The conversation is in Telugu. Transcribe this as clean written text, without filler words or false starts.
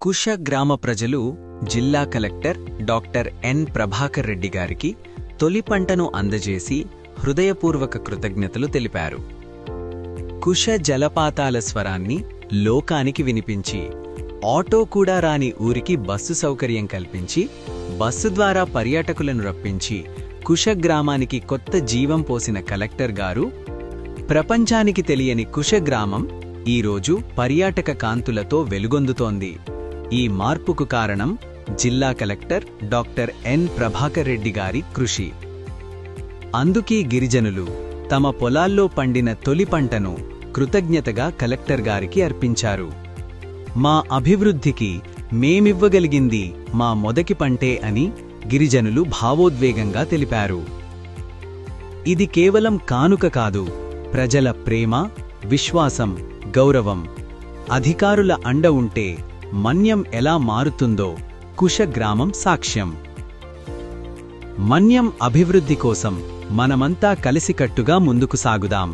కుష గ్రామ ప్రజలు జిల్లా collector doctor N Prabhakar Reddy గారికి తొలి పంటను అందజేసి హృదయపూర్వక కృతజ్ఞతలు తెలిపారు. కుష జలపాతాల స్వరాన్ని లోకానికి వినిపించి, ఆటో కూడా రాని ఊరికి బస్సు సౌకర్యం కల్పించి, బస్సు ద్వారా పర్యాటకులను రప్పించి కుష గ్రామానికి కొత్త జీవం పోసిన కలెక్టర్ గారు, ప్రపంచానికి తెలియని కుష గ్రామం ఈరోజు పర్యాటక కాంతులతో వెలుగొందుతోంది. ఈ మార్పుకు కారణం జిల్లా collector doctor N Prabhakar Reddy గారి కృషి. అందుకీ గిరిజనులు తమ పొలాల్లో పండిన తొలి పంటను కృతజ్ఞతగా కలెక్టర్ గారికి అర్పించారు. మా అభివృద్ధికి మేమివ్వగలిగింది మా మొదటి పంటే అని గిరిజనులు భావోద్వేగంగా తెలిపారు. ఇది కేవలం కానుక కాదు, ప్రజల ప్రేమ, విశ్వాసం, గౌరవం. అధికారుల అండ ఉంటే మన్యం ఎలా మారుతుందో కుష గ్రామం సాక్ష్యం. మన్యం అభివృద్ధి కోసం మనమంతా కలిసికట్టుగా ముందుకు సాగుదాం.